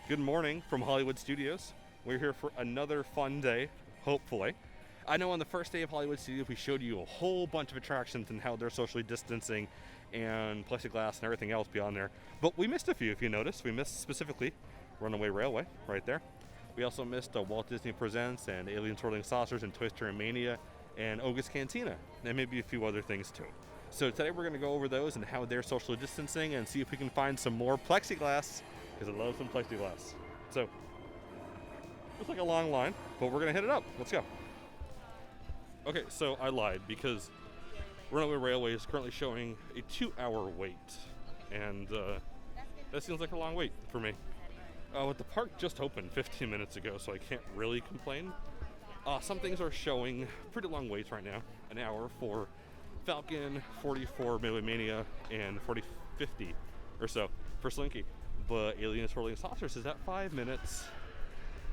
Good morning from Hollywood Studios. We're here for another fun day, hopefully. I know on the first day of Hollywood Studios, we showed you a whole bunch of attractions and how they're socially distancing and plexiglass and everything else beyond there. But we missed a few, if you noticed. We missed specifically Runaway Railway right there. We also missed Walt Disney Presents and Swirling Saucers and Toy Story Mania and Oga's Cantina, and maybe a few other things too. So today we're going to go over those and how they're socially distancing and see if we can find some more plexiglass, because I love some plexiglass. So, looks like a long line, but we're going to hit it up. Let's go. Okay, so I lied because Runaway Railway is currently showing a 2-hour wait, and that seems like a long wait for me. But the park just opened 15 minutes ago, so I can't really complain. Some things are showing pretty long waits right now. An hour for Falcon, 44 Mania, and 50 or so for Slinky. But Alien Swirling Saucers is at 5 minutes,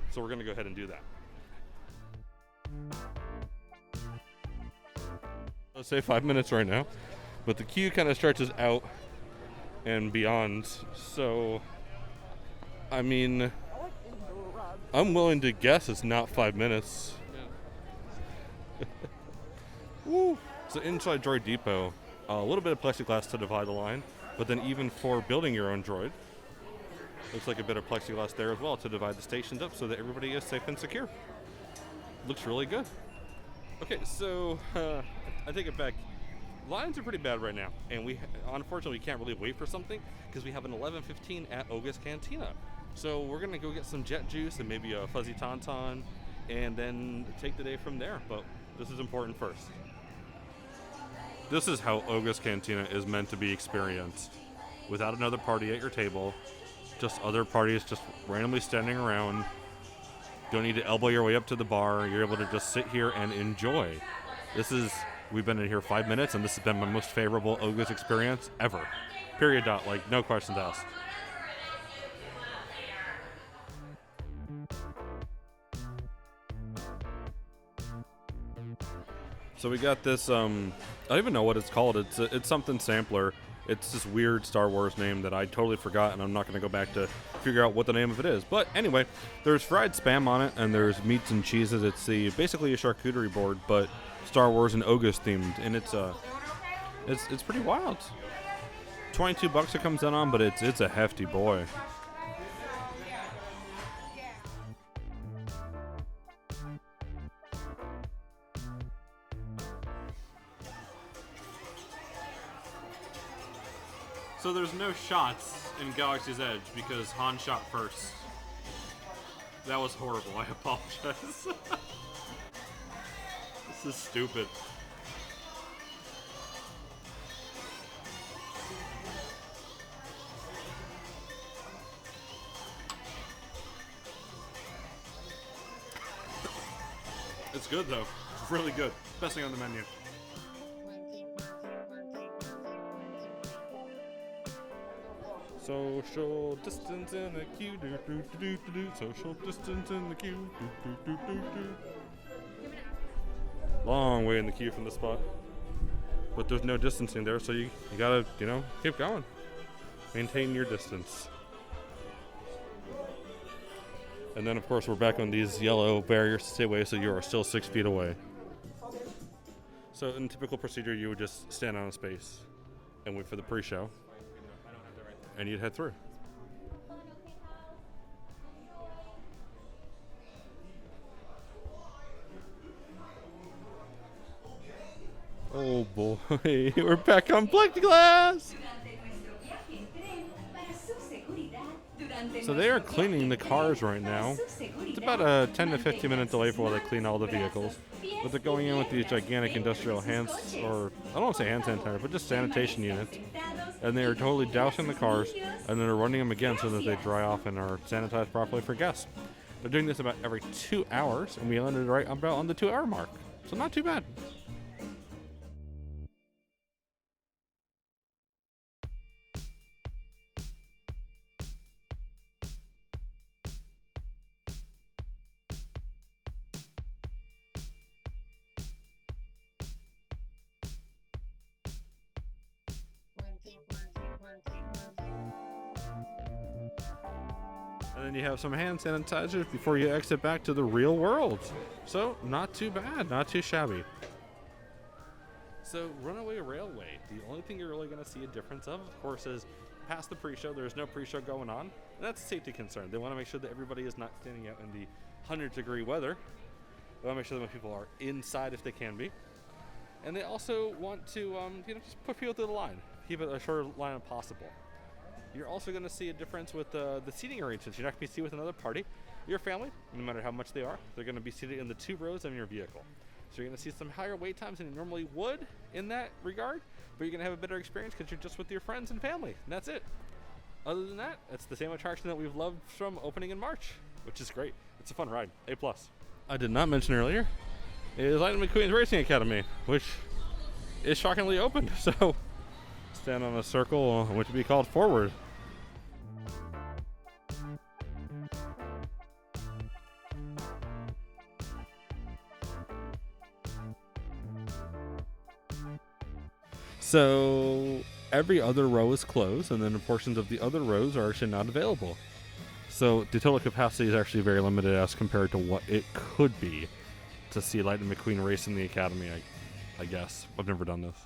so we're going to go ahead and do that. Let's say 5 minutes right now, but the queue kind of stretches out and beyond, so I mean, I'm willing to guess it's not 5 minutes. Yeah. Woo! So inside Droid Depot, a little bit of plexiglass to divide the line, but then even for building your own droid, looks like a bit of plexiglass there as well to divide the stations up so that everybody is safe and secure. Looks really good. Okay, so I take it back. Lines are pretty bad right now, and we unfortunately can't really wait for something because we have an 11:15 at Oga's Cantina. So we're gonna go get some jet juice and maybe a fuzzy tauntaun, and then take the day from there. But this is important first. This is how Oga's Cantina is meant to be experienced, without another party at your table. Just other parties just randomly standing around. Don't need to elbow your way up to the bar. You're able to just sit here and enjoy. We've been in here 5 minutes, and this has been my most favorable Oga's experience ever. Period. Like, no questions asked. So we got this, I don't even know what it's called. It's something sampler. It's this weird Star Wars name that I totally forgot, and I'm not going to go back to figure out what the name of it is. But anyway, there's fried Spam on it, and there's meats and cheeses. It's basically a charcuterie board, but Star Wars and Oga's themed, and it's pretty wild. $22 it comes in on, but it's a hefty boy. So there's no shots in Galaxy's Edge because Han shot first. That was horrible. I apologize. This is stupid. It's good though. It's really good. Best thing on the menu. Social distance in the queue, do do do do do. Social distance in the queue, do do do do do. Long way in the queue from the spot, but there's no distancing there, so you gotta keep going, maintain your distance. And then of course we're back on these yellow barriers to stay away, so you are still 6 feet away. So in typical procedure, you would just stand on a space and wait for the pre-show. And you'd head through. Oh boy, we're back on plexiglass! So they are cleaning the cars right now. It's about a 10 to 15 minute delay for while they clean all the vehicles. But they're going in with these gigantic industrial or I don't want to say hand sanitizer, but just sanitation units. And they are totally dousing the cars, and then they're running them again so that they dry off and are sanitized properly for guests. They're doing this about every 2 hours, and we landed right about on the 2-hour mark. So not too bad. And then you have some hand sanitizers before you exit back to the real world. So, not too bad, not too shabby. So, Runaway Railway, the only thing you're really going to see a difference of course, is past the pre-show, there's no pre-show going on. And that's a safety concern. They want to make sure that everybody is not standing out in the 100-degree weather. They want to make sure that people are inside if they can be. And they also want to, just put people through the line. Keep it as short a line as possible. You're also going to see a difference with the seating arrangements. You're not going to be seated with another party. Your family, no matter how much they are, they're going to be seated in the 2 rows of your vehicle. So you're going to see some higher wait times than you normally would in that regard, but you're going to have a better experience because you're just with your friends and family, and that's it. Other than that, it's the same attraction that we've loved from opening in March, which is great. It's a fun ride. A+. I did not mention earlier is Lightning McQueen's Racing Academy, which is shockingly open. So stand on a circle, which would be called forward. So every other row is closed, and then portions of the other rows are actually not available. So the total capacity is actually very limited as compared to what it could be to see Lightning McQueen race in the Academy, I guess. I've never done this.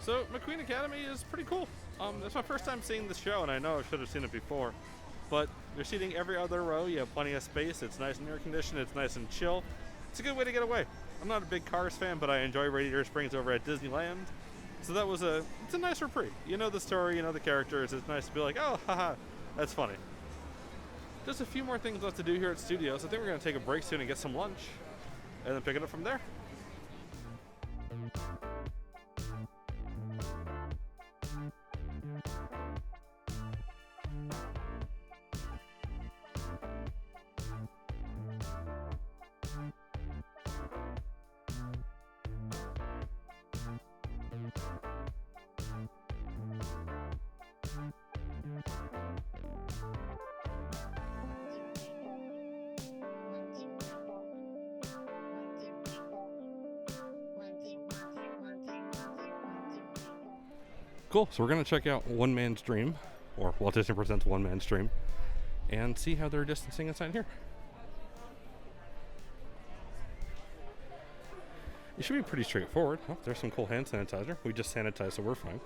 So Mcqueen Academy is pretty cool. It's my first time seeing the show, and I know I should have seen it before. But you're seating every other row. You have plenty of space. It's nice and air conditioned. It's nice and chill. It's a good way to get away. I'm not a big Cars fan, but I enjoy Radiator Springs over at Disneyland. So that was it's a nice reprieve. You know the story, you know the characters. It's nice to be like, oh, haha, that's funny. Just a few more things left to do here at Studios. I think we're going to take a break soon and get some lunch, and then pick it up from there. Cool, so we're going to check out One Man's Dream, or Walt Disney Presents One Man's Dream, and see how they're distancing inside here. It should be pretty straightforward. Oh, there's some cool hand sanitizer. We just sanitized, so we're fine.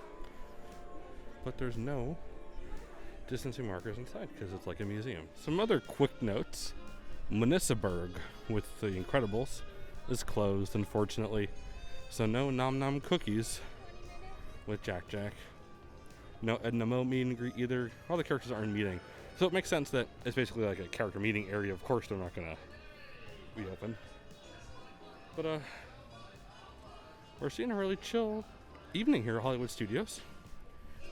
But there's no distancing markers inside, because it's like a museum. Some other quick notes. Municiberg with The Incredibles is closed, unfortunately. So no Nom Nom cookies with Jack Jack. No Edna Mo meet and greet either. All the characters aren't meeting. So it makes sense that it's basically like a character meeting area. Of course they're not gonna be open. But we're seeing a really chill evening here at Hollywood Studios.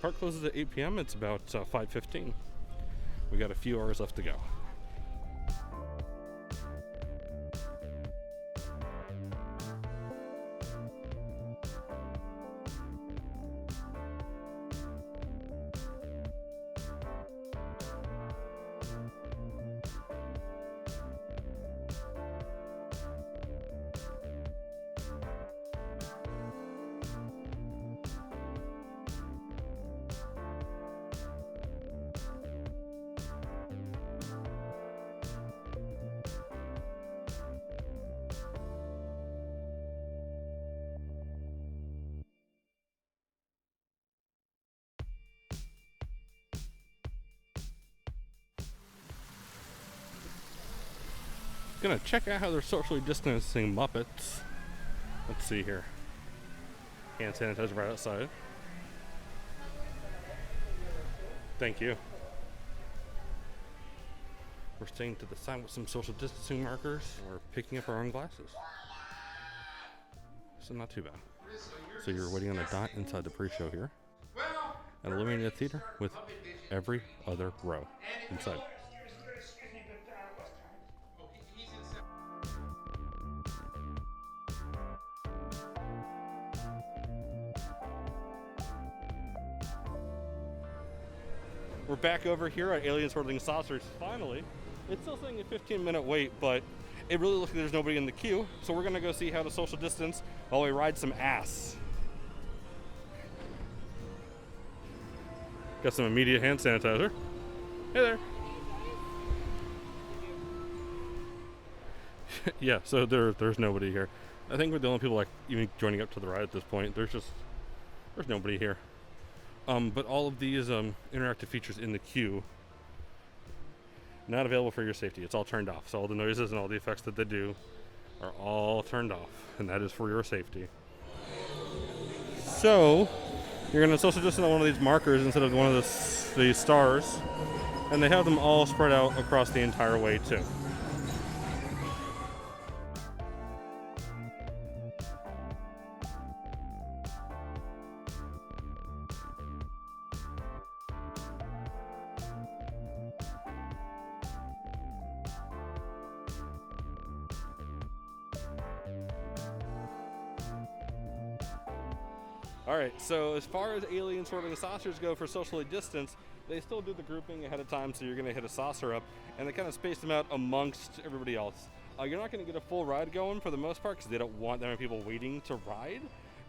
Park closes at 8 p.m. It's about 5:15. We got a few hours left to go. Gonna check out how they're socially distancing Muppets. Let's see here. Hand sanitizer right outside. Thank you. We're staying to the side with some social distancing markers. We're picking up our own glasses. So not too bad. So you're waiting on a dot inside the pre-show here. An illuminated theater with every other row inside. We're back over here at Alien Swirling Saucers, finally. It's still saying a 15-minute wait, but it really looks like there's nobody in the queue, so we're gonna go see how to social distance while we ride some ass. Got some immediate hand sanitizer. Hey there. Yeah, so there's nobody here. I think we're the only people like even joining up to the ride at this point. There's nobody here. But all of these interactive features in the queue not available for your safety. It's all turned off. So all the noises and all the effects that they do are all turned off, and that is for your safety. So you're going to social distance on one of these markers instead of one of the stars, and they have them all spread out across the entire way too. Alright, so as far as Alien Swirling Saucers go for socially distanced, they still do the grouping ahead of time, so you're going to hit a saucer up, and they kind of space them out amongst everybody else. You're not going to get a full ride going for the most part, because they don't want that many people waiting to ride,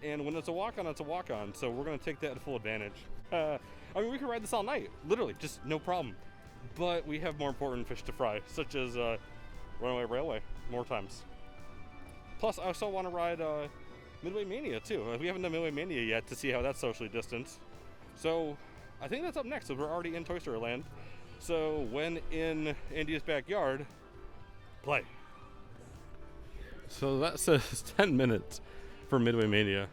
and when it's a walk-on, it's a walk-on, so we're going to take that to full advantage. I mean, we could ride this all night, literally, just no problem. But we have more important fish to fry, such as Runaway Railway, more times. Plus, I also want to ride Midway Mania too. We haven't done Midway Mania yet to see how that's socially distanced. So I think that's up next, so we're already in Toy Story Land. So when in Andy's backyard, play. So that says 10 minutes for Midway Mania.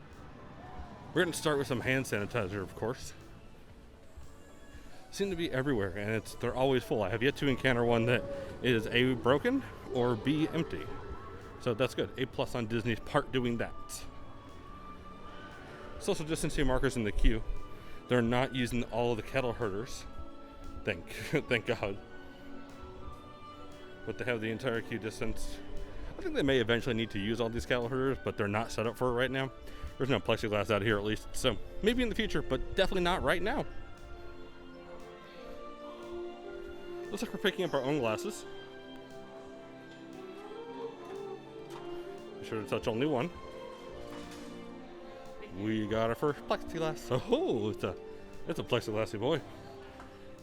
We're going to start with some hand sanitizer, of course. Seem to be everywhere, and they're always full. I have yet to encounter one that is A, broken, or B, empty. So that's good. A+ on Disney's part doing that. Social distancing markers in the queue. They're not using all of the cattle herders. Thank God. But they have the entire queue distance. I think they may eventually need to use all these cattle herders, but they're not set up for it right now. There's no plexiglass out here at least, so maybe in the future, but definitely not right now. Looks like we're picking up our own glasses. Be sure to touch only one. We got our first plexiglass. Oh, it's a plexiglassy boy.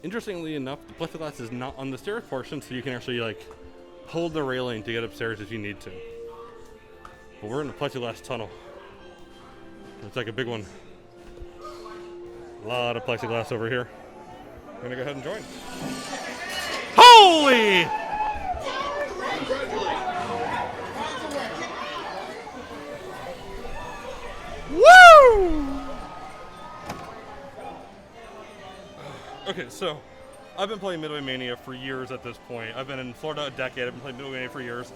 Interestingly enough, the plexiglass is not on the stairs portion, so you can actually like hold the railing to get upstairs if you need to. But we're in the plexiglass tunnel. It's like a big one. A lot of plexiglass over here. I'm gonna go ahead and join. Holy! Woo! Okay, so I've been playing Midway Mania for years at this point. I've been in Florida a decade. I've been playing Midway Mania for years.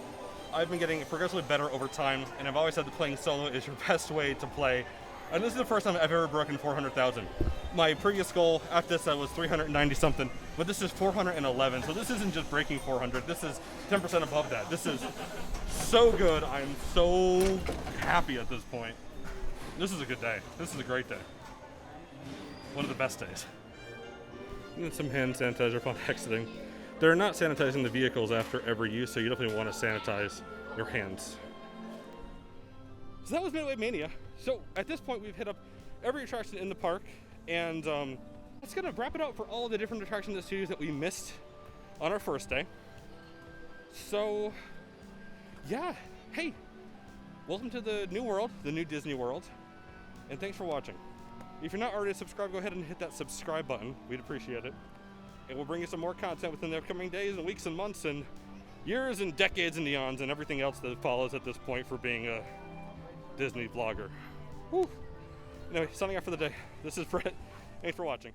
I've been getting progressively better over time, and I've always said that playing solo is your best way to play. And this is the first time I've ever broken 400,000. My previous goal after this was 390 something, but this is 411. So this isn't just breaking 400. This is 10% above that. This is so good. I'm so happy at this point. This is a good day. This is a great day. One of the best days. And some hand sanitizer upon exiting. They're not sanitizing the vehicles after every use, so you definitely want to sanitize your hands. So that was Midway Mania. So at this point, we've hit up every attraction in the park, and that's gonna wrap it up for all of the different attractions in the series that we missed on our first day. So, yeah, hey, welcome to the new world, the new Disney World, and thanks for watching. If you're not already subscribed, go ahead and hit that subscribe button. We'd appreciate it. And we'll bring you some more content within the upcoming days and weeks and months and years and decades and eons and everything else that follows at this point for being a Disney vlogger. Woo. Anyway, signing off for the day. This is Bret. Thanks for watching.